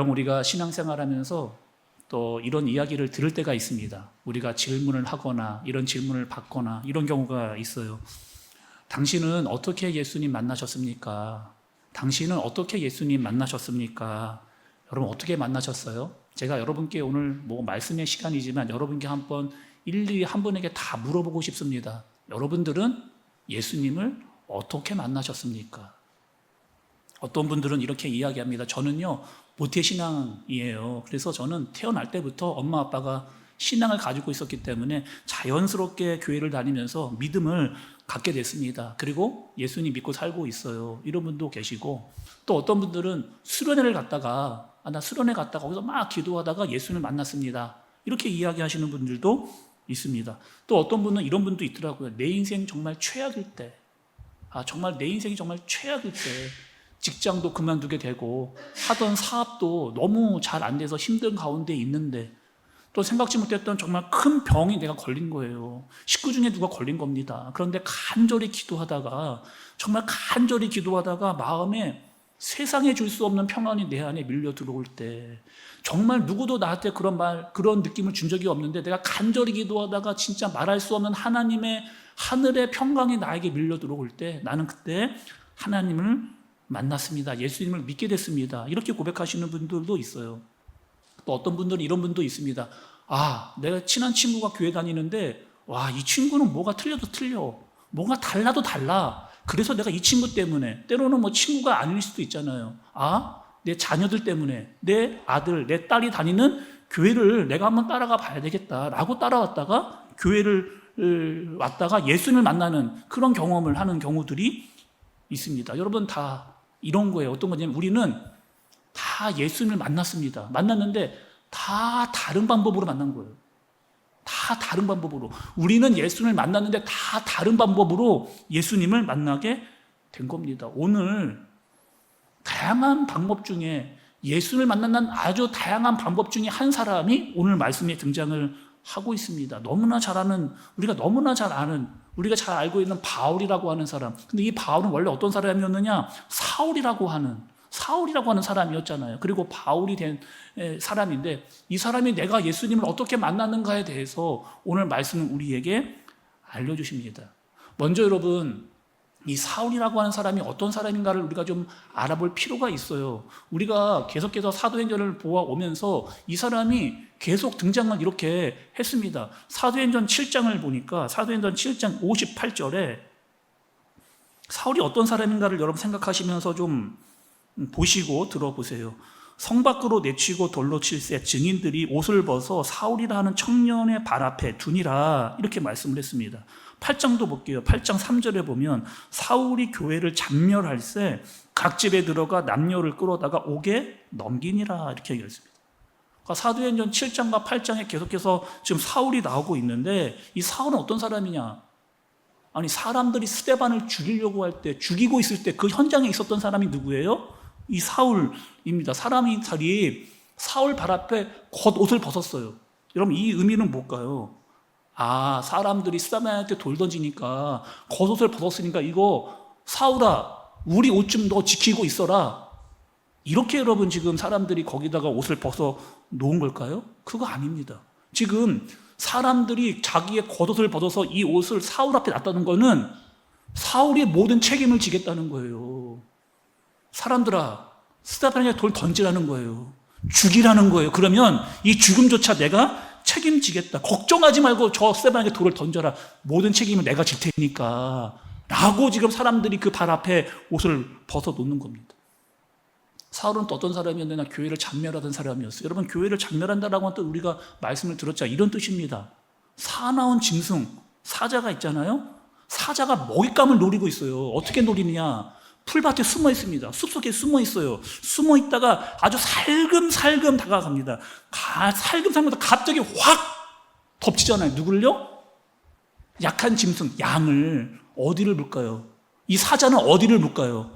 여러분, 우리가 신앙생활하면서 또 이런 이야기를 들을 때가 있습니다. 우리가 질문을 하거나 이런 질문을 받거나 이런 경우가 있어요. 당신은 어떻게 예수님 만나셨습니까? 당신은 어떻게 예수님 만나셨습니까? 여러분, 어떻게 만나셨어요? 제가 여러분께 오늘 말씀의 시간이지만 여러분께 한번 일일이 한 분에게 다 물어보고 싶습니다. 여러분들은 예수님을 어떻게 만나셨습니까? 어떤 분들은 이렇게 이야기합니다. 저는요, 모태신앙이에요. 그래서 저는 태어날 때부터 엄마 아빠가 신앙을 가지고 있었기 때문에 자연스럽게 교회를 다니면서 믿음을 갖게 됐습니다. 그리고 예수님 믿고 살고 있어요. 이런 분도 계시고, 또 어떤 분들은 수련회를 갔다가 나 수련회 갔다가 거기서 막 기도하다가 예수님을 만났습니다. 이렇게 이야기하시는 분들도 있습니다. 또 어떤 분은 이런 분도 있더라고요. 내 인생 정말 최악일 때, 정말 내 인생이 정말 최악일 때 직장도 그만두게 되고 하던 사업도 너무 잘 안 돼서 힘든 가운데 있는데 또 생각지 못했던 정말 큰 병이 내가 걸린 거예요. 식구 중에 누가 걸린 겁니다. 그런데 정말 간절히 기도하다가 마음에 세상에 줄 수 없는 평안이 내 안에 밀려 들어올 때, 정말 누구도 나한테 그런 느낌을 준 적이 없는데 내가 간절히 기도하다가 진짜 말할 수 없는 하늘의 평강이 나에게 밀려 들어올 때, 나는 그때 하나님을 만났습니다. 예수님을 믿게 됐습니다. 이렇게 고백하시는 분들도 있어요. 또 어떤 분들은 이런 분도 있습니다. 내가 친한 친구가 교회 다니는데 이 친구는 뭐가 틀려도 틀려, 뭐가 달라도 달라. 그래서 내가 이 친구 때문에, 때로는 친구가 아닐 수도 있잖아요. 내 자녀들 때문에 내 아들, 내 딸이 다니는 교회를 내가 한번 따라가 봐야 되겠다라고 따라왔다가 교회를 왔다가 예수님을 만나는 그런 경험을 하는 경우들이 있습니다. 여러분, 다 이런 거예요. 어떤 거냐면 우리는 다 예수님을 만났습니다. 만났는데 다 다른 방법으로 만난 거예요. 다 다른 방법으로. 우리는 예수님을 만났는데 다 다른 방법으로 예수님을 만나게 된 겁니다. 오늘 다양한 방법 중에 예수님을 만나는 아주 다양한 방법 중에 한 사람이 오늘 말씀에 등장을 하고 있습니다. 우리가 너무나 잘 아는, 우리가 잘 알고 있는 바울이라고 하는 사람. 근데 이 바울은 원래 어떤 사람이었느냐? 사울이라고 하는 사람이었잖아요. 그리고 바울이 된 사람인데, 이 사람이 내가 예수님을 어떻게 만났는가에 대해서 오늘 말씀은 우리에게 알려주십니다. 먼저 여러분, 이 사울이라고 하는 사람이 어떤 사람인가를 우리가 좀 알아볼 필요가 있어요. 우리가 계속해서 사도행전을 보아오면서 이 사람이 계속 등장을 이렇게 했습니다. 사도행전 7장을 보니까 사도행전 7장 58절에 사울이 어떤 사람인가를 여러분 생각하시면서 좀 보시고 들어보세요. 성 밖으로 내치고 돌로 칠세 증인들이 옷을 벗어 사울이라 하는 청년의 발 앞에 두니라, 이렇게 말씀을 했습니다. 8장도 볼게요. 8장 3절에 보면 사울이 교회를 잔멸할세 각 집에 들어가 남녀를 끌어다가 옥에 넘기니라, 이렇게 얘기했습니다. 그러니까 사도행전 7장과 8장에 계속해서 지금 사울이 나오고 있는데, 이 사울은 어떤 사람이냐? 사람들이 스데반을 죽이려고 할 때, 죽이고 있을 때 그 현장에 있었던 사람이 누구예요? 이 사울입니다. 사람들이 사울 발 앞에 겉옷을 벗었어요. 여러분, 이 의미는 뭘까요? 사람들이 스데반한테 돌 던지니까 겉옷을 벗었으니까 이거 사울아, 우리 옷 좀 너 지키고 있어라, 이렇게 여러분 지금 사람들이 거기다가 옷을 벗어 놓은 걸까요? 그거 아닙니다. 지금 사람들이 자기의 겉옷을 벗어서 이 옷을 사울 앞에 놨다는 거는 사울이 모든 책임을 지겠다는 거예요. 사람들아, 스데반에게 돌 던지라는 거예요. 죽이라는 거예요. 그러면 이 죽음조차 내가 책임지겠다. 걱정하지 말고 저 스데반에게 돌을 던져라. 모든 책임을 내가 질 테니까. 라고 지금 사람들이 그 발 앞에 옷을 벗어 놓는 겁니다. 사울은 또 어떤 사람이었느냐? 교회를 잔멸하던 사람이었어요. 여러분, 교회를 잔멸한다라고 하면 또 우리가 말씀을 들었죠. 이런 뜻입니다. 사나운 짐승, 사자가 있잖아요. 사자가 먹잇감을 노리고 있어요. 어떻게 노리느냐? 풀밭에 숨어 있습니다. 숲속에 숨어 있어요. 숨어 있다가 아주 살금살금 다가갑니다. 살금살금 갑자기 확 덮치잖아요. 누굴요? 약한 짐승, 양을. 어디를 물까요? 이 사자는 어디를 물까요?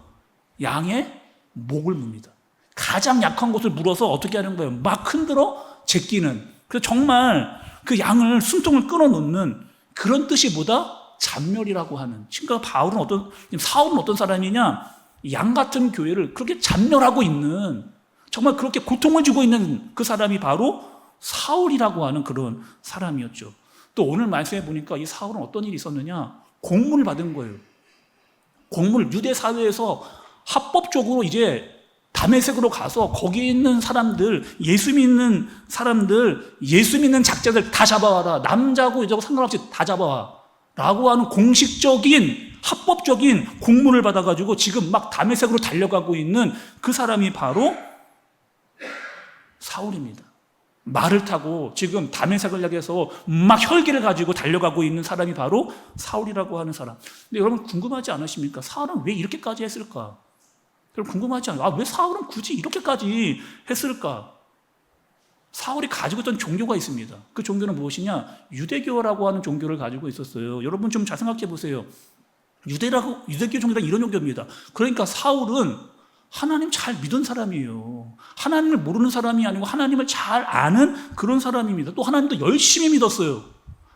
양의 목을 뭅니다. 가장 약한 곳을 물어서 어떻게 하는 거예요? 막 흔들어 제끼는. 그래서 정말 그 양을 숨통을 끊어놓는 그런 뜻이 뭐다? 잔멸이라고 하는. 지금 사울은 어떤 사람이냐? 양 같은 교회를 그렇게 잔멸하고 있는, 정말 그렇게 고통을 주고 있는 그 사람이 바로 사울이라고 하는 그런 사람이었죠. 또 오늘 말씀해 보니까 이 사울은 어떤 일이 있었느냐? 공문을 받은 거예요. 공문을 유대 사회에서 합법적으로 이제 다메섹으로 가서 거기에 있는 사람들, 예수 믿는 사람들, 예수 믿는 작자들 다 잡아와라. 남자고 여자고 상관없이 다 잡아와. 라고 하는 공식적인, 합법적인 공문을 받아가지고 지금 막 다메섹으로 달려가고 있는 그 사람이 바로 사울입니다. 말을 타고 지금 다메섹을 향해서 막 혈기를 가지고 달려가고 있는 사람이 바로 사울이라고 하는 사람. 근데 여러분 궁금하지 않으십니까? 사울은 왜 이렇게까지 했을까? 여러분 궁금하지 않아요? 왜 사울은 굳이 이렇게까지 했을까? 사울이 가지고 있던 종교가 있습니다. 그 종교는 무엇이냐? 유대교라고 하는 종교를 가지고 있었어요. 여러분 좀 잘 생각해 보세요. 유대교 종교란 이런 종교입니다. 그러니까 사울은 하나님 잘 믿은 사람이에요. 하나님을 모르는 사람이 아니고 하나님을 잘 아는 그런 사람입니다. 또 하나님도 열심히 믿었어요.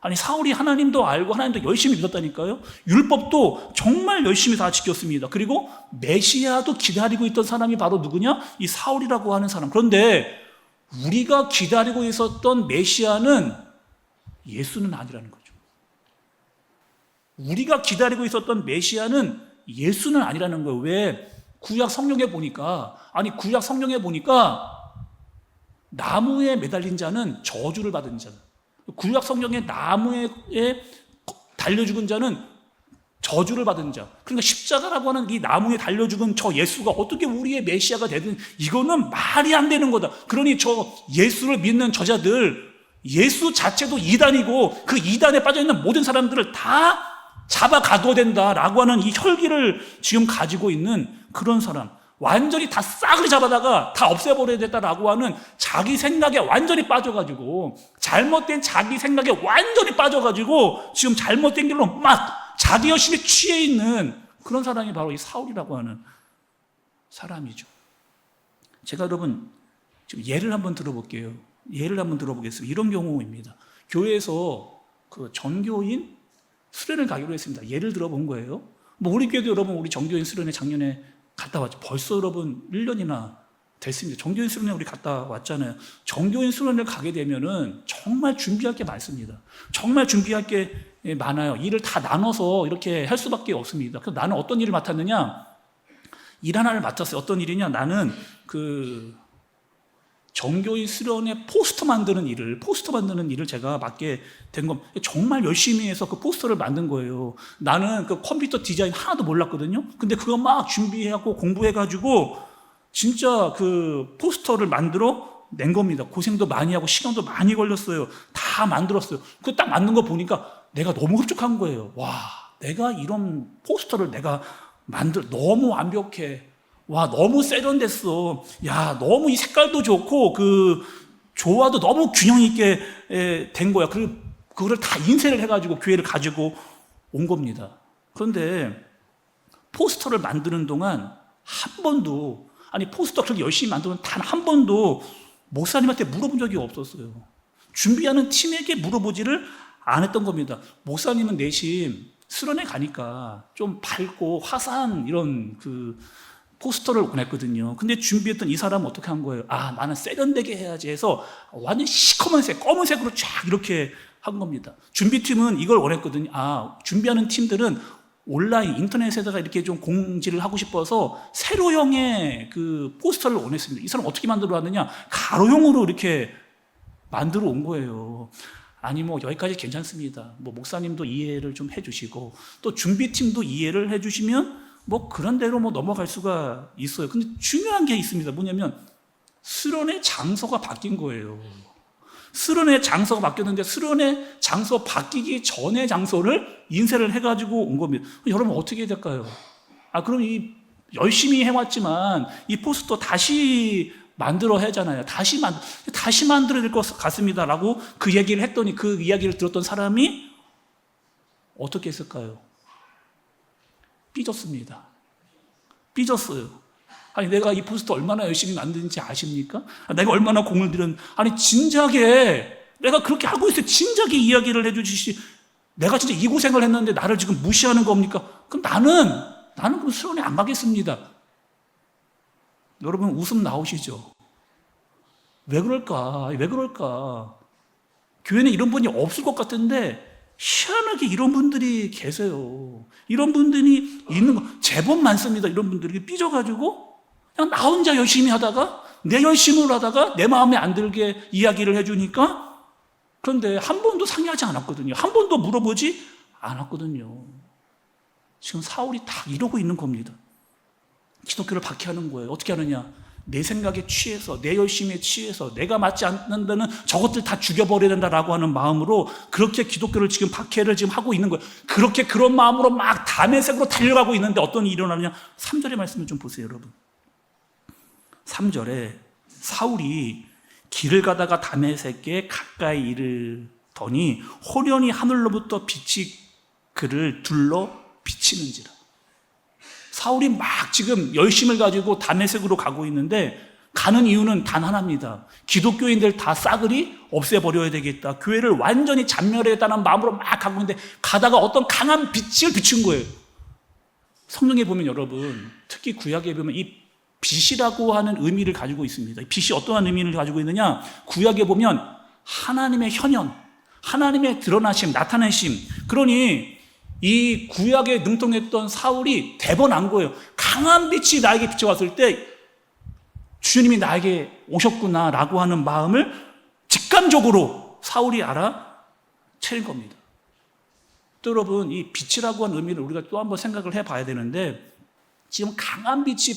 아니 사울이 하나님도 알고 하나님도 열심히 믿었다니까요. 율법도 정말 열심히 다 지켰습니다. 그리고 메시아도 기다리고 있던 사람이 바로 누구냐? 이 사울이라고 하는 사람. 그런데 우리가 기다리고 있었던 메시아는 예수는 아니라는 거죠. 우리가 기다리고 있었던 메시아는 예수는 아니라는 거예요. 왜? 구약 성경에 보니까 나무에 매달린 자는 저주를 받은 자다. 구약 성경에 나무에 달려 죽은 자는 저주를 받은 자. 그러니까 십자가라고 하는 이 나무에 달려 죽은 저 예수가 어떻게 우리의 메시아가 되든 이거는 말이 안 되는 거다. 그러니 저 예수를 믿는 저자들, 예수 자체도 이단이고 그 이단에 빠져있는 모든 사람들을 다 잡아 가둬야 된다라고 하는 이 혈기를 지금 가지고 있는 그런 사람, 완전히 다 싸그리 잡아다가 다 없애버려야 된다라고 하는 자기 생각에 완전히 빠져가지고, 잘못된 자기 생각에 완전히 빠져가지고 지금 잘못된 길로 막 자기 열심히 취해 있는 그런 사람이 바로 이 사울이라고 하는 사람이죠. 제가 여러분 지금 예를 한번 들어볼게요. 예를 한번 들어보겠습니다. 이런 경우입니다. 교회에서 그 전교인 수련을 가기로 했습니다. 예를 들어본 거예요. 뭐 우리 교회도 여러분 우리 전교인 수련회 작년에 갔다 왔죠. 벌써 여러분 1년이나 됐습니다. 전교인 수련회 우리 갔다 왔잖아요. 전교인 수련회를 가게 되면은 정말 준비할 게 많습니다. 정말 준비할 게 많아요. 일을 다 나눠서 이렇게 할 수밖에 없습니다. 그래서 나는 어떤 일을 맡았느냐? 일 하나를 맡았어요. 어떤 일이냐? 나는 그 전교인 수련회 포스터 만드는 일을 제가 맡게 된 겁니다. 정말 열심히 해서 그 포스터를 만든 거예요. 나는 그 컴퓨터 디자인 하나도 몰랐거든요. 근데 그거 막 준비하고 공부해가지고 진짜 그 포스터를 만들어 낸 겁니다. 고생도 많이 하고 시간도 많이 걸렸어요. 다 만들었어요. 그 딱 만든 거 보니까 내가 너무 흡족한 거예요. 와, 내가 이런 포스터를 내가 너무 완벽해. 와, 너무 세련됐어. 야, 너무 이 색깔도 좋고, 그, 조화도 너무 균형 있게 된 거야. 그거를 다 인쇄를 해가지고 교회를 가지고 온 겁니다. 그런데 포스터를 만드는 동안 한 번도, 포스터 그렇게 열심히 만드는 단 한 번도 목사님한테 물어본 적이 없었어요. 준비하는 팀에게 물어보지를 안 했던 겁니다. 목사님은 내심 수련회 가니까 좀 밝고 화사한 이런 그 포스터를 원했거든요. 근데 준비했던 이 사람은 어떻게 한 거예요? 아, 나는 세련되게 해야지 해서 완전 시커먼 색, 검은색으로 쫙 이렇게 한 겁니다. 준비팀은 이걸 원했거든요. 아, 준비하는 팀들은 온라인, 인터넷에다가 이렇게 좀 공지를 하고 싶어서 세로형의 그 포스터를 원했습니다. 이 사람 어떻게 만들어 왔느냐? 가로형으로 이렇게 만들어 온 거예요. 아니, 뭐, 여기까지 괜찮습니다. 뭐, 목사님도 이해를 좀 해주시고, 또 준비팀도 이해를 해주시면 뭐 그런 대로 뭐 넘어갈 수가 있어요. 근데 중요한 게 있습니다. 뭐냐면 수련회 장소가 바뀐 거예요. 수련회 장소가 바뀌었는데 수련회 장소 바뀌기 전에 장소를 인쇄를 해가지고 온 겁니다. 여러분 어떻게 해야 될까요? 그럼 이 열심히 해왔지만 이 포스터 다시 만들어야 하잖아요. 다시 만들어야 될 것 같습니다라고 그 얘기를 했더니 그 이야기를 들었던 사람이 어떻게 했을까요? 삐졌습니다. 삐졌어요. 내가 이 포스터 얼마나 열심히 만드는지 아십니까? 내가 얼마나 공을 들였는지. 진작에 내가 그렇게 하고 있어요. 진작에 이야기를 해주시지. 내가 진짜 이 고생을 했는데 나를 지금 무시하는 겁니까? 그럼 나는 그럼 수련회 안 가겠습니다. 여러분 웃음 나오시죠? 왜 그럴까? 왜 그럴까? 교회는 이런 분이 없을 것 같은데 희한하게 이런 분들이 계세요. 이런 분들이 있는 거 제법 많습니다. 이런 분들이 삐져가지고 그냥 나 혼자 열심히 하다가 내 열심을 하다가 내 마음에 안 들게 이야기를 해주니까 그런데 한 번도 상의하지 않았거든요. 한 번도 물어보지 않았거든요. 지금 사울이 다 이러고 있는 겁니다. 기독교를 박해하는 거예요. 어떻게 하느냐? 내 생각에 취해서 내 열심에 취해서 내가 맞지 않는다는 저것들 다 죽여버려야 된다라고 하는 마음으로 그렇게 기독교를 지금 박해를 지금 하고 있는 거예요. 그렇게 그런 마음으로 막 다메섹으로 달려가고 있는데 어떤 일이 일어나느냐? 3절의 말씀을 좀 보세요, 여러분. 3절에 사울이 길을 가다가 다메섹에 가까이 이르더니 호련히 하늘로부터 빛이 그를 둘러 비치는지라. 사울이 막 지금 열심을 가지고 다메섹으로 가고 있는데 가는 이유는 단 하나입니다. 기독교인들 다 싸그리 없애버려야 되겠다. 교회를 완전히 잔멸해야겠다는 마음으로 막 가고 있는데 가다가 어떤 강한 빛을 비춘 거예요. 성경에 보면 여러분, 특히 구약에 보면 이 빛이라고 하는 의미를 가지고 있습니다. 빛이 어떠한 의미를 가지고 있느냐? 구약에 보면 하나님의 현현, 하나님의 드러나심, 나타내심. 그러니 이 구약에 능통했던 사울이 대번한 거예요. 강한 빛이 나에게 비춰왔을 때 주님이 나에게 오셨구나라고 하는 마음을 직감적으로 사울이 알아챌 겁니다. 또 여러분, 이 빛이라고 하는 의미를 우리가 또 한번 생각을 해봐야 되는데 지금 강한 빛이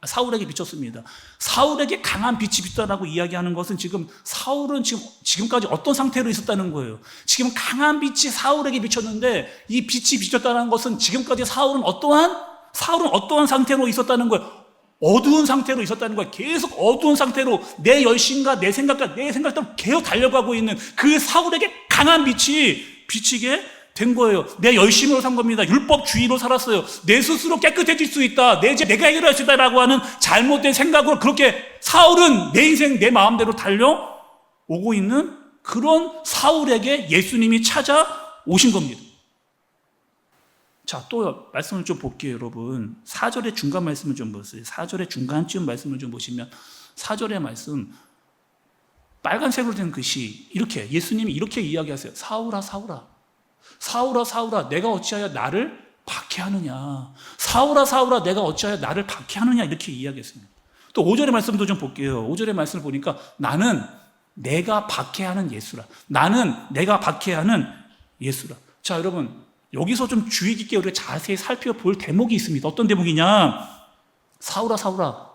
사울에게 비쳤습니다. 사울에게 강한 빛이 비쳤다고 이야기하는 것은 지금 사울은 지금까지 어떤 상태로 있었다는 거예요. 지금 강한 빛이 사울에게 비쳤는데 이 빛이 비쳤다는 것은 지금까지 사울은 어떠한 상태로 있었다는 거예요. 어두운 상태로 있었다는 거예요. 계속 어두운 상태로 내 열심과 내 생각대로 계속 달려가고 있는 그 사울에게 강한 빛이 비치게 된 거예요. 내 열심으로 산 겁니다. 율법주의로 살았어요. 내 스스로 깨끗해질 수 있다. 내가 해결할 수 있다라고 하는 잘못된 생각으로 그렇게 사울은 내 인생 내 마음대로 달려오고 있는 그런 사울에게 예수님이 찾아오신 겁니다. 자, 또 말씀을 좀 볼게요, 여러분. 4절의 중간 말씀을 좀 보세요. 4절의 중간쯤 말씀을 좀 보시면 4절의 말씀 빨간색으로 된 글씨 이렇게 예수님이 이렇게 이야기하세요. 사울아 사울아 사울아 사울아 내가 어찌하여 나를 박해하느냐. 사울아 사울아 내가 어찌하여 나를 박해하느냐 이렇게 이야기했습니다. 또 5절의 말씀도 좀 볼게요. 5절의 말씀을 보니까 나는 내가 박해하는 예수라. 나는 내가 박해하는 예수라. 자, 여러분 여기서 좀 주의 깊게 우리가 자세히 살펴볼 대목이 있습니다. 어떤 대목이냐? 사울아 사울아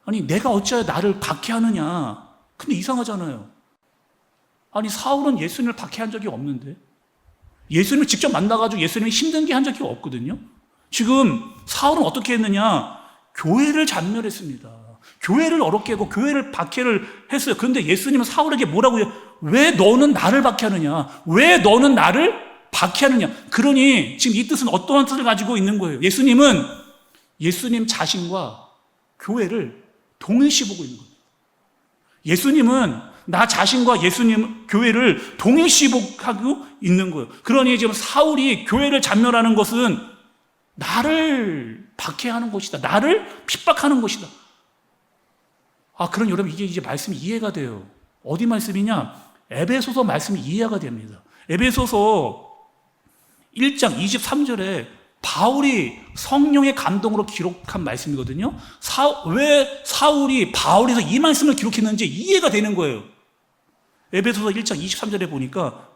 아니 내가 어찌하여 나를 박해하느냐. 근데 이상하잖아요. 아니 사울은 예수님을 박해한 적이 없는데 예수님을 직접 만나가지고 예수님이 힘든 게 한 적이 없거든요. 지금 사울은 어떻게 했느냐? 교회를 잔멸했습니다. 교회를 어렵게 하고 교회를 박해를 했어요. 그런데 예수님은 사울에게 뭐라고 해요? 왜 너는 나를 박해하느냐? 왜 너는 나를 박해하느냐? 그러니 지금 이 뜻은 어떠한 뜻을 가지고 있는 거예요? 예수님은 예수님 자신과 교회를 동일시 보고 있는 겁니다. 예수님은 나 자신과 예수님 교회를 동일시하고 있는 거예요. 그러니 지금 사울이 교회를 잔멸하는 것은 나를 박해하는 것이다. 나를 핍박하는 것이다. 그럼 여러분 이게 이제 말씀이 이해가 돼요. 어디 말씀이냐? 에베소서 말씀이 이해가 됩니다. 에베소서 1장 23절에 바울이 성령의 감동으로 기록한 말씀이거든요. 왜 사울이 바울에서 이 말씀을 기록했는지 이해가 되는 거예요. 에베소서 1장 23절에 보니까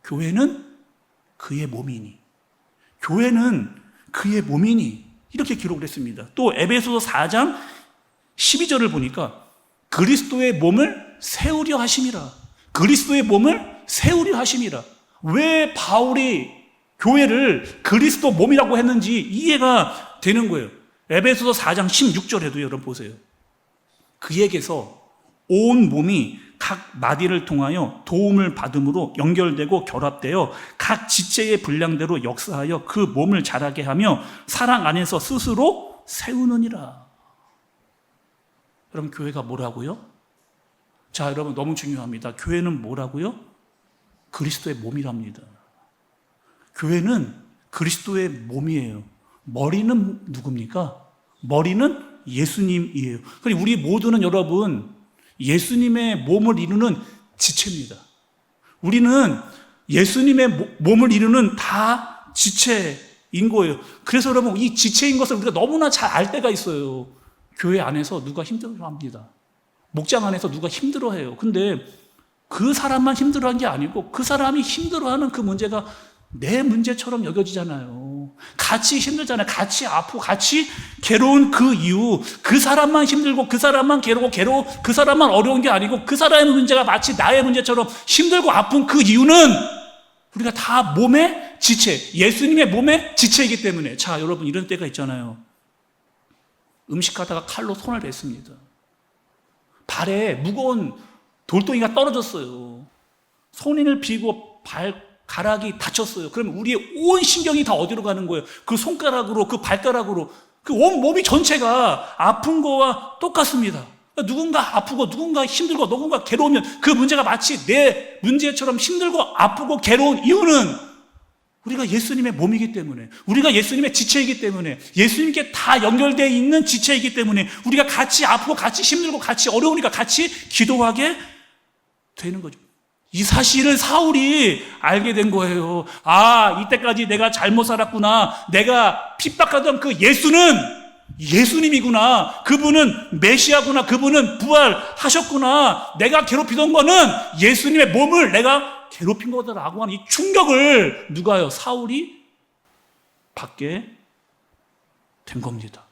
교회는 그의 몸이니 교회는 그의 몸이니 이렇게 기록을 했습니다. 또 에베소서 4장 12절을 보니까 그리스도의 몸을 세우려 하심이라. 그리스도의 몸을 세우려 하심이라. 왜 바울이 교회를 그리스도 몸이라고 했는지 이해가 되는 거예요. 에베소서 4장 16절에도 여러분 보세요. 그에게서 온 몸이 각 마디를 통하여 도움을 받음으로 연결되고 결합되어 각 지체의 분량대로 역사하여 그 몸을 자라게 하며 사랑 안에서 스스로 세우느니라. 여러분 교회가 뭐라고요? 자, 여러분 너무 중요합니다. 교회는 뭐라고요? 그리스도의 몸이랍니다. 교회는 그리스도의 몸이에요. 머리는 누굽니까? 머리는 예수님이에요. 그러니 우리 모두는 여러분 예수님의 몸을 이루는 지체입니다. 우리는 예수님의 몸을 이루는 다 지체인 거예요. 그래서 여러분, 이 지체인 것을 우리가 너무나 잘 알 때가 있어요. 교회 안에서 누가 힘들어합니다. 목장 안에서 누가 힘들어해요. 근데 그 사람만 힘들어한 게 아니고 그 사람이 힘들어하는 그 문제가 내 문제처럼 여겨지잖아요. 같이 힘들잖아요. 같이 아프고 같이 괴로운 그 이유, 그 사람만 힘들고 그 사람만 괴로워 그 사람만 어려운 게 아니고 그 사람의 문제가 마치 나의 문제처럼 힘들고 아픈 그 이유는 우리가 다 몸의 지체, 예수님의 몸의 지체이기 때문에. 자, 여러분, 이런 때가 있잖아요. 음식하다가 칼로 손을 댔습니다. 발에 무거운 돌덩이가 떨어졌어요. 손을 비고 발가락이 다쳤어요. 그럼 우리의 온 신경이 다 어디로 가는 거예요? 그 손가락으로, 그 발가락으로. 그 온 몸이 전체가 아픈 거와 똑같습니다. 누군가 아프고 누군가 힘들고 누군가 괴로우면 그 문제가 마치 내 문제처럼 힘들고 아프고 괴로운 이유는 우리가 예수님의 몸이기 때문에, 우리가 예수님의 지체이기 때문에, 예수님께 다 연결되어 있는 지체이기 때문에 우리가 같이 아프고 같이 힘들고 같이 어려우니까 같이 기도하게 되는 거죠. 이 사실을 사울이 알게 된 거예요. 아, 이때까지 내가 잘못 살았구나. 내가 핍박하던 그 예수는 예수님이구나. 그분은 메시아구나. 그분은 부활하셨구나. 내가 괴롭히던 거는 예수님의 몸을 내가 괴롭힌 거다라고 하는 이 충격을 누가요? 사울이 받게 된 겁니다.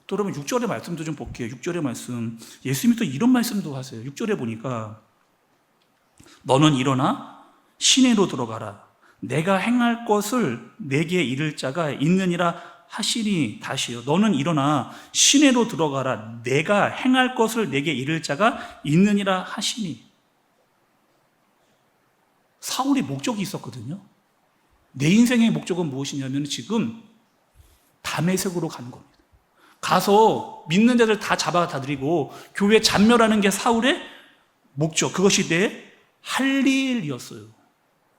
또 여러분 6절의 말씀도 좀 볼게요. 6절의 말씀. 예수님이 또 이런 말씀도 하세요. 6절에 보니까 너는 일어나 시내로 들어가라. 내가 행할 것을 내게 이를 자가 있느니라 하시니. 다시요. 너는 일어나 시내로 들어가라. 내가 행할 것을 내게 이를 자가 있느니라 하시니. 사울이 목적이 있었거든요. 내 인생의 목적은 무엇이냐면 지금 다메섹으로 가는 겁니다. 가서 믿는 자들 다 잡아다드리고 교회 잔멸하는 게 사울의 목적. 그것이 내 할 일이었어요.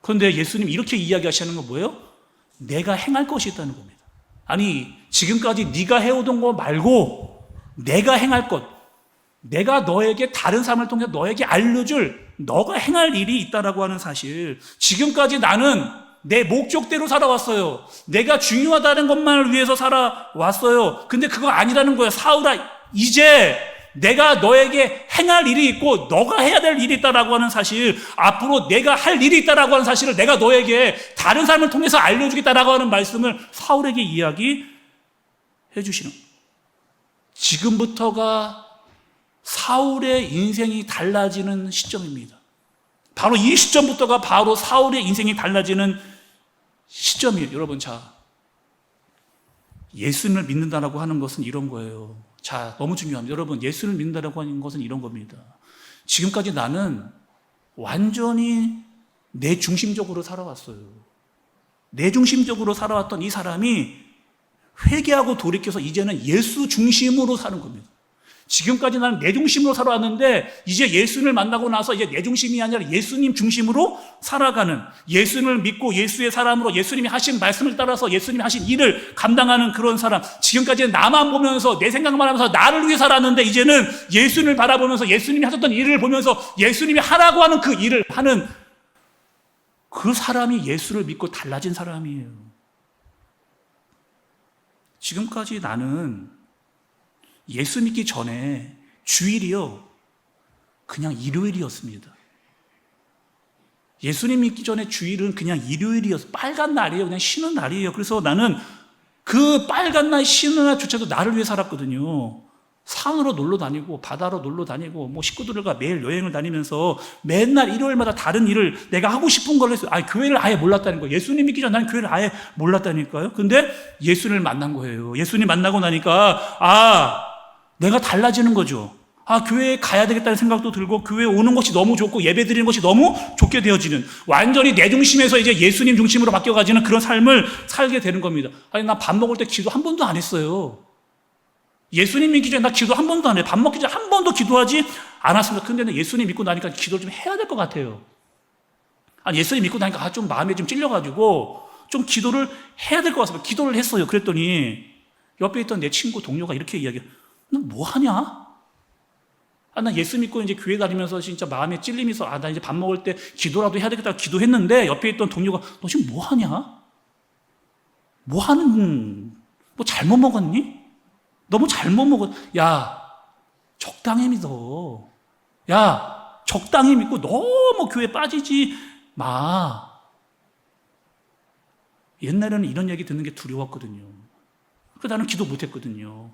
그런데 예수님 이렇게 이야기하시는 건 뭐예요? 내가 행할 것이 있다는 겁니다. 아니, 지금까지 네가 해오던 거 말고 내가 행할 것, 내가 너에게 다른 삶을 통해 너에게 알려줄 너가 행할 일이 있다라고 하는 사실. 지금까지 나는 내 목적대로 살아왔어요. 내가 중요하다는 것만을 위해서 살아왔어요. 근데 그거 아니라는 거예요. 사울아, 이제 내가 너에게 행할 일이 있고 너가 해야 될 일이 있다라고 하는 사실, 앞으로 내가 할 일이 있다라고 하는 사실을 내가 너에게 다른 삶을 통해서 알려주겠다라고 하는 말씀을 사울에게 이야기해 주시는 거예요. 지금부터가 사울의 인생이 달라지는 시점입니다. 바로 이 시점부터가 바로 사울의 인생이 달라지는 시점이에요. 여러분, 자, 예수님을 믿는다라고 하는 것은 이런 거예요. 자, 너무 중요합니다. 여러분, 예수를 믿는다라고 하는 것은 이런 겁니다. 지금까지 나는 완전히 내 중심적으로 살아왔어요. 내 중심적으로 살아왔던 이 사람이 회개하고 돌이켜서 이제는 예수 중심으로 사는 겁니다. 지금까지 나는 내 중심으로 살아왔는데 이제 예수님을 만나고 나서 이제 내 중심이 아니라 예수님 중심으로 살아가는, 예수님을 믿고 예수의 사람으로 예수님이 하신 말씀을 따라서 예수님이 하신 일을 감당하는 그런 사람. 지금까지는 나만 보면서 내 생각만 하면서 나를 위해 살았는데 이제는 예수님을 바라보면서 예수님이 하셨던 일을 보면서 예수님이 하라고 하는 그 일을 하는 그 사람이 예수를 믿고 달라진 사람이에요. 지금까지 나는 예수 믿기 전에 주일이요, 그냥 일요일이었습니다. 예수님 믿기 전에 주일은 그냥 일요일이었어요. 빨간 날이에요. 그냥 쉬는 날이에요. 그래서 나는 그 빨간 날 쉬는 날조차도 나를 위해 살았거든요. 산으로 놀러 다니고 바다로 놀러 다니고 뭐 식구들과 매일 여행을 다니면서 맨날 일요일마다 다른 일을 내가 하고 싶은 걸 했어요. 교회를 아예 몰랐다는 거예요. 예수님 믿기 전에 나는 교회를 아예 몰랐다니까요. 근데 예수님을 만난 거예요. 예수님 만나고 나니까 내가 달라지는 거죠. 교회에 가야 되겠다는 생각도 들고 교회에 오는 것이 너무 좋고 예배 드리는 것이 너무 좋게 되어지는, 완전히 내 중심에서 이제 예수님 중심으로 바뀌어가지는 그런 삶을 살게 되는 겁니다. 나 밥 먹을 때 기도 한 번도 안 했어요. 예수님 믿기 전에 나 기도 한 번도 안 해요. 밥 먹기 전에 한 번도 기도하지 않았습니다. 근데 예수님 믿고 나니까 기도를 좀 해야 될 것 같아요. 예수님 믿고 나니까 좀 마음에 좀 찔려가지고 좀 기도를 해야 될 것 같습니다. 기도를 했어요. 그랬더니 옆에 있던 내 친구 동료가 이렇게 이야기해요. 너 뭐 하냐? 나 예수 믿고 이제 교회 다니면서 진짜 마음에 찔림이 있어. 나 이제 밥 먹을 때 기도라도 해야 되겠다 기도했는데 옆에 있던 동료가 너 지금 뭐 하냐? 뭐 잘못 먹었니? 너무 잘못 먹었. 야, 적당히 믿어. 야, 적당히 믿고 너무 교회 빠지지 마. 옛날에는 이런 얘기 듣는 게 두려웠거든요. 그래서 나는 기도 못했거든요.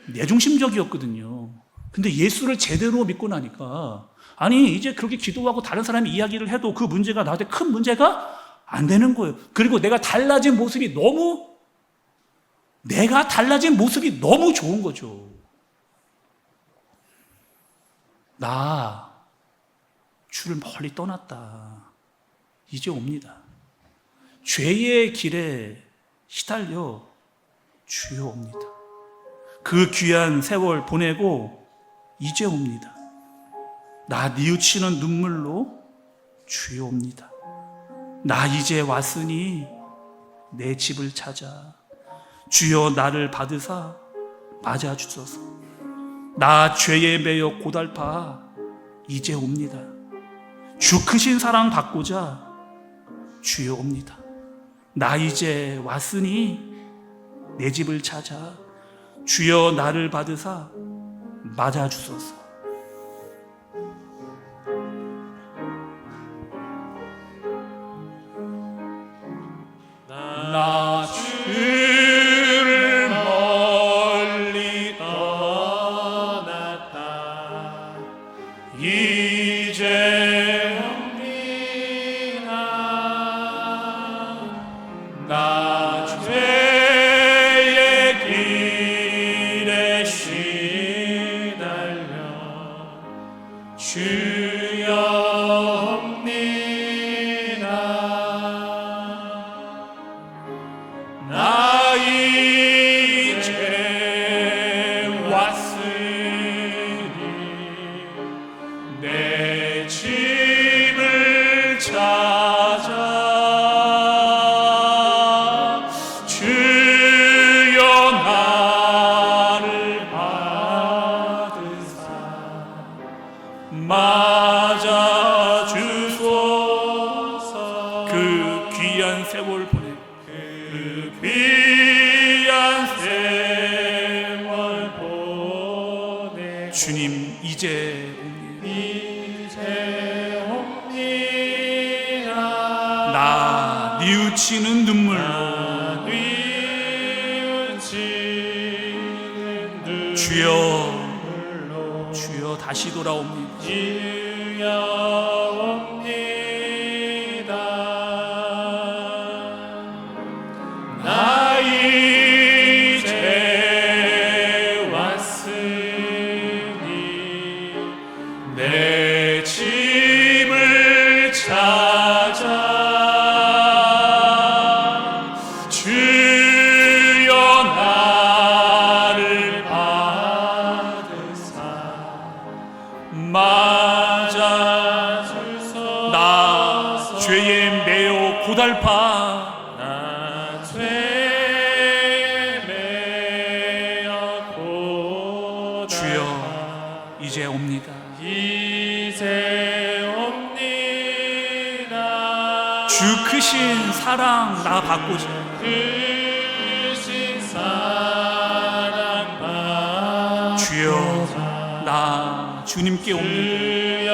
내중심적이었거든요. 근데 예수를 제대로 믿고 나니까 아니 이제 그렇게 기도하고 다른 사람이 이야기를 해도 그 문제가 나한테 큰 문제가 안 되는 거예요. 그리고 내가 달라진 모습이 너무 좋은 거죠. 나 주를 멀리 떠났다. 이제 옵니다. 죄의 길에 시달려 주여 옵니다. 그 귀한 세월 보내고 이제 옵니다. 나 뉘우치는 눈물로 주여 옵니다. 나 이제 왔으니 내 집을 찾아 주여 나를 받으사 맞아 주소서. 나 죄에 매여 고달파 이제 옵니다. 주 크신 사랑 받고자 주여 옵니다. 나 이제 왔으니 내 집을 찾아 주여 나를 받으사 맞아 주소서. 나 주를 멀리 떠났다. 이제 옵니다. 나 죄의 길에 시달려 주여 옵니다. 나 이제 왔으니 내 집을 찾아 주여 나를 받으사 맞아 주소서. 그 귀한 세월 보내 그 귀한 세월 보내 주님 이제 옵니다. 나 뉘우치는 눈물로 주여 다시 돌아옵니다. 나 이제 왔으니 내 집을 찾아 주여 나를 받으사 맞아 주소서. 나 죄에 매여 고달파 주여 이제 옵니다. 이제 옵니다. 주 크신 사랑 나 받고자 크신 사랑 받고자 주여 나 주님께 옵니다.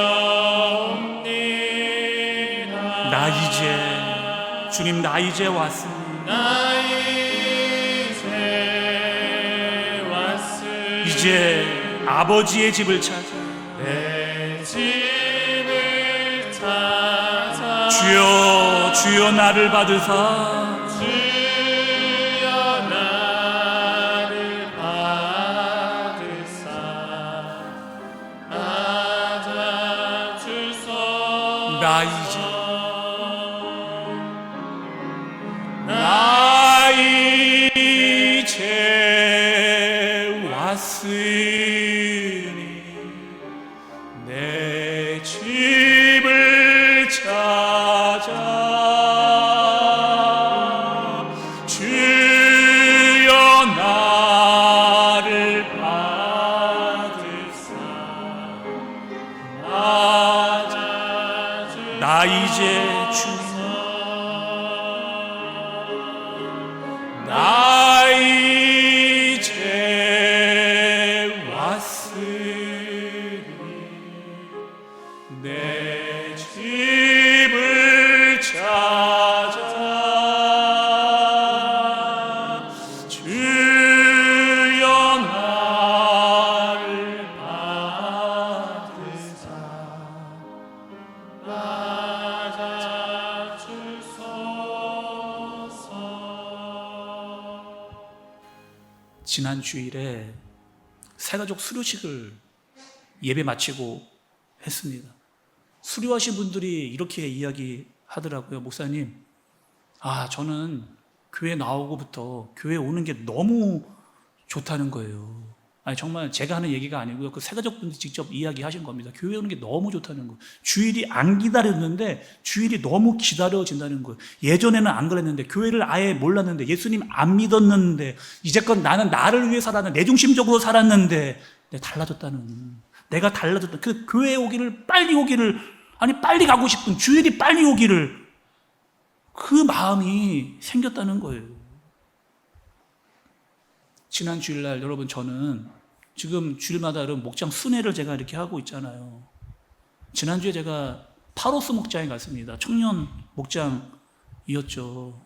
나 이제 주님 나 이제 왔으니 이제 아버지의 집을 찾아 내 집을 찾아 주여 나를 받으사 주여 나를 받으사 맞아 주소서. 나 이제 왔으니 내 집을 찾아 주여 나를 받으사 나 이제 주님, 나 이제 왔으니 내 집을 찾아 주여 나를 받으사 지난 주일에 새가족 수료식을 예배 마치고 했습니다. 수료하신 분들이 이렇게 이야기하더라고요. 목사님, 저는 교회 나오고부터 교회 오는 게 너무 좋다는 거예요. 아니, 정말 제가 하는 얘기가 아니고요. 그 새가족분들이 직접 이야기하신 겁니다. 교회 오는 게 너무 좋다는 거예요. 주일이 안 기다렸는데 주일이 너무 기다려진다는 거예요. 예전에는 안 그랬는데, 교회를 아예 몰랐는데, 예수님 안 믿었는데, 이제껏 나는 나를 위해 살았는데, 내 중심적으로 살았는데, 내가 달라졌다. 그 교회 오기를, 빨리 오기를, 빨리 가고 싶은, 주일이 빨리 오기를, 그 마음이 생겼다는 거예요. 지난 주일날 여러분, 저는 지금 주일마다 여러분 목장 순회를 제가 이렇게 하고 있잖아요. 지난주에 제가 파로스 목장에 갔습니다. 청년 목장이었죠.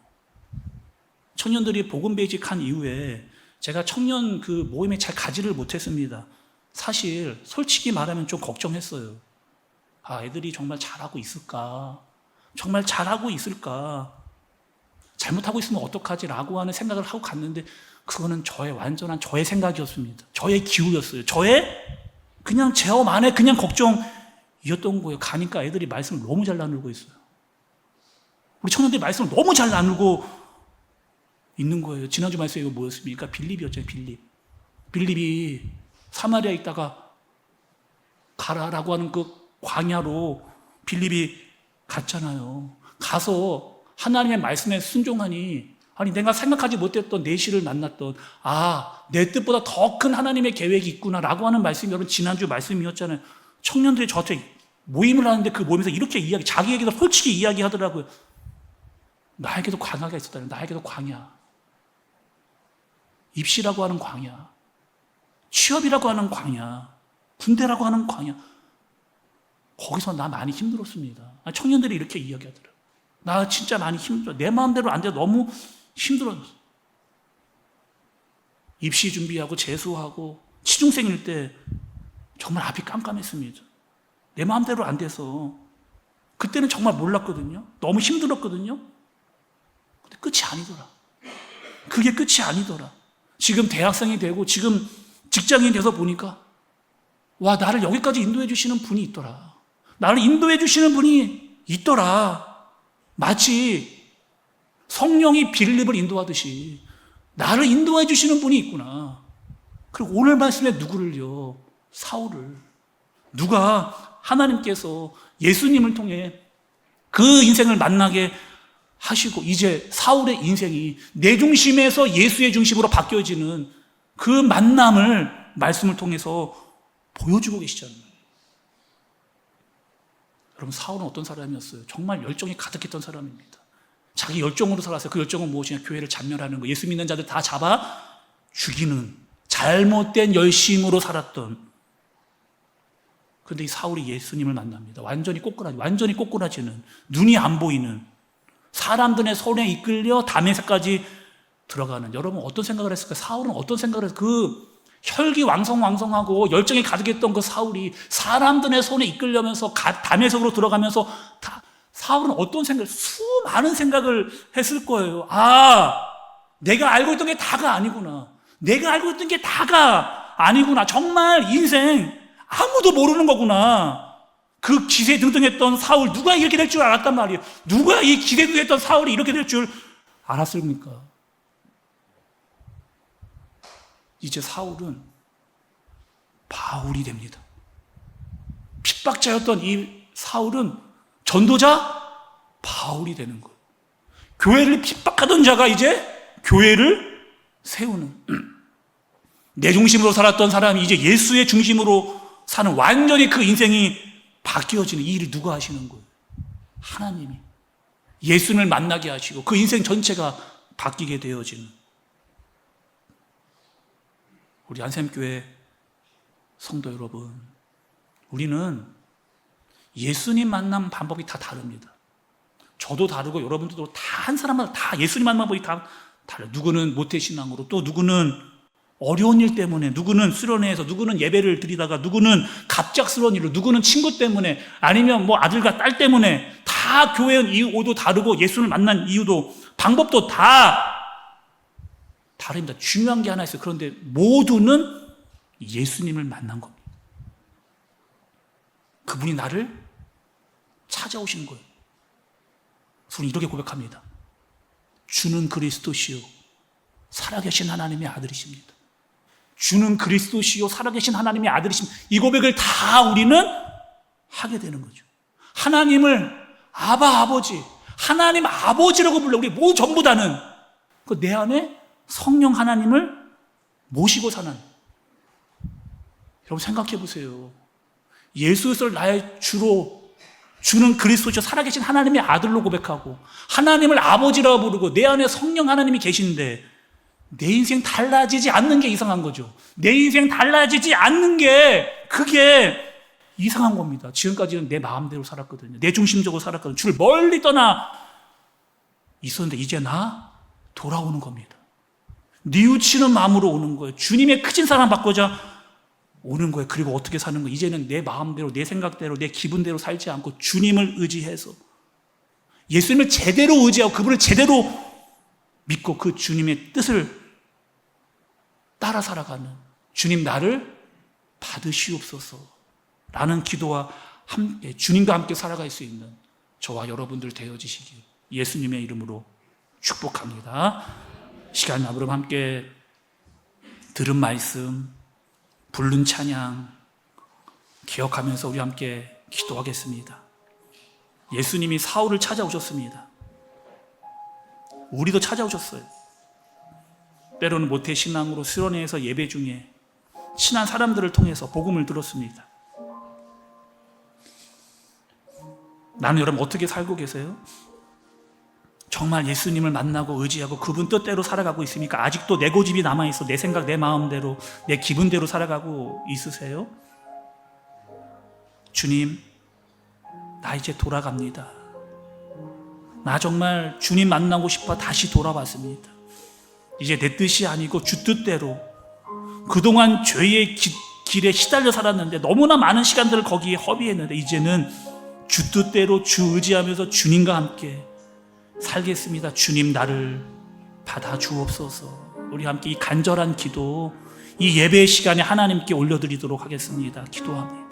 청년들이 복음 베이직한 이후에 제가 청년 그 모임에 잘 가지를 못했습니다. 사실 솔직히 말하면 좀 걱정했어요. 애들이 정말 잘하고 있을까? 정말 잘하고 있을까? 잘못하고 있으면 어떡하지라고 하는 생각을 하고 갔는데, 그거는 완전한 저의 생각이었습니다. 저의 기우였어요. 그냥 제 안에 그냥 걱정이었던 거예요. 가니까 애들이 말씀을 너무 잘 나누고 있어요. 우리 청년들이 말씀을 너무 잘 나누고 있는 거예요. 지난주 말씀이 이거 뭐였습니까? 빌립이었잖아요. 빌립이 사마리아에 있다가 가라라고 하는 그 광야로 빌립이 갔잖아요. 가서 하나님의 말씀에 순종하니, 내가 생각하지 못했던 내시를 만났던, 내 뜻보다 더 큰 하나님의 계획이 있구나라고 하는 말씀이 여러분 지난주 말씀이었잖아요. 청년들이 저한테 모임을 하는데 그 모임에서 이렇게 자기에게도 솔직히 이야기하더라고요. 나에게도 광야가 있었다. 나에게도 광야. 입시라고 하는 광야. 취업이라고 하는 광야. 군대라고 하는 광야. 거기서 나 많이 힘들었습니다. 청년들이 이렇게 이야기하더라고요. 나 진짜 많이 힘들어. 내 마음대로 안 돼. 너무 힘들었어. 입시 준비하고 재수하고 취중생일 때 정말 앞이 깜깜했습니다. 내 마음대로 안 돼서. 그때는 정말 몰랐거든요. 너무 힘들었거든요. 근데 끝이 아니더라. 그게 끝이 아니더라. 지금 대학생이 되고 지금 직장인이 돼서 보니까, 나를 여기까지 인도해 주시는 분이 있더라. 나를 인도해 주시는 분이 있더라. 마치 성령이 빌립을 인도하듯이 나를 인도해 주시는 분이 있구나. 그리고 오늘 말씀에 누구를요? 사울을. 누가 하나님께서 예수님을 통해 그 인생을 만나게 하시고, 이제 사울의 인생이 내 중심에서 예수의 중심으로 바뀌어지는 그 만남을 말씀을 통해서 보여주고 계시잖아요. 여러분, 사울은 어떤 사람이었어요? 정말 열정이 가득했던 사람입니다. 자기 열정으로 살았어요. 그 열정은 무엇이냐? 교회를 잔멸하는 거, 예수 믿는 자들 다 잡아 죽이는 잘못된 열심으로 살았던. 그런데 이 사울이 예수님을 만납니다. 완전히 꼬꾸라지는, 눈이 안 보이는, 사람들의 손에 이끌려 다메섹까지 들어가는. 여러분, 어떤 생각을 했을까요? 사울은 어떤 생각을 했을까요? 그 혈기왕성하고 열정이 가득했던 그 사울이 사람들의 손에 이끌려면서 다메섹으로 들어가면서, 사울은 어떤 수많은 생각을 했을 거예요. 내가 알고 있던 게 다가 아니구나. 내가 알고 있던 게 다가 아니구나. 정말 인생 아무도 모르는 거구나. 그 기세등등했던 사울, 누가 이렇게 될 줄 알았단 말이에요. 누가 이 기세등등했던 사울이 이렇게 될 줄 알았습니까? 이제 사울은 바울이 됩니다. 핍박자였던 이 사울은 전도자 바울이 되는 거예요. 교회를 핍박하던 자가 이제 교회를 세우는, 내 중심으로 살았던 사람이 이제 예수의 중심으로 사는, 완전히 그 인생이 바뀌어지는 이 일을 누가 하시는 거예요? 하나님이. 예수님을 만나게 하시고 그 인생 전체가 바뀌게 되어지는. 우리 안샘교회 성도 여러분, 우리는 예수님 만남 방법이 다 다릅니다. 저도 다르고 여러분들도 다 한 사람마다 다 예수님 만남 방법이 다 달라요. 누구는 모태신앙으로, 또 누구는 어려운 일 때문에, 누구는 수련회에서, 누구는 예배를 드리다가, 누구는 갑작스러운 일로, 누구는 친구 때문에, 아니면 뭐 아들과 딸 때문에, 다 교회 이유도 다르고 예수님을 만난 이유도 방법도 다 다릅니다. 중요한 게 하나 있어요. 그런데 모두는 예수님을 만난 겁니다. 그분이 나를 찾아오시는 거예요. 저는 이렇게 고백합니다. 주는 그리스도시요 살아계신 하나님의 아들이십니다. 주는 그리스도시요 살아계신 하나님의 아들이십니다. 이 고백을 다 우리는 하게 되는 거죠. 하나님을 아바 아버지, 하나님 아버지라고 불러. 우리 모두 전부 다는 그 내 안에 성령 하나님을 모시고 사는. 여러분 생각해 보세요. 예수를 나의 주로, 주는 그리스도시요 살아계신 하나님의 아들로 고백하고 하나님을 아버지라고 부르고 내 안에 성령 하나님이 계신데 내 인생 달라지지 않는 게 이상한 거죠. 내 인생 달라지지 않는 게 그게 이상한 겁니다. 지금까지는 내 마음대로 살았거든요. 내 중심적으로 살았거든요. 주를 멀리 떠나 있었는데 이제 나 돌아오는 겁니다. 뉘우치는 마음으로 오는 거예요. 주님의 크신 사랑 받고자 오는 거예요. 그리고 어떻게 사는 거예요? 이제는 내 마음대로, 내 생각대로, 내 기분대로 살지 않고 주님을 의지해서 예수님을 제대로 의지하고 그분을 제대로 믿고 그 주님의 뜻을 따라 살아가는, 주님 나를 받으시옵소서 라는 기도와 함께 주님과 함께 살아갈 수 있는 저와 여러분들 되어지시길 예수님의 이름으로 축복합니다. 시간 나무로 함께 들은 말씀, 부른 찬양 기억하면서 우리 함께 기도하겠습니다. 예수님이 사울을 찾아오셨습니다. 우리도 찾아오셨어요. 때로는 모태신앙으로 수련회에서 예배 중에 친한 사람들을 통해서 복음을 들었습니다. 나는 여러분 어떻게 살고 계세요? 정말 예수님을 만나고 의지하고 그분 뜻대로 살아가고 있습니까? 아직도 내 고집이 남아있어 내 생각, 내 마음대로, 내 기분대로 살아가고 있으세요? 주님, 나 이제 돌아갑니다. 나 정말 주님 만나고 싶어 다시 돌아왔습니다. 이제 내 뜻이 아니고 주 뜻대로 그동안 죄의 길에 시달려 살았는데 너무나 많은 시간들을 거기에 허비했는데 이제는 주 뜻대로 주 의지하면서 주님과 함께 살겠습니다. 주님 나를 받아주옵소서. 우리 함께 이 간절한 기도, 이 예배의 시간에 하나님께 올려드리도록 하겠습니다. 기도합니다.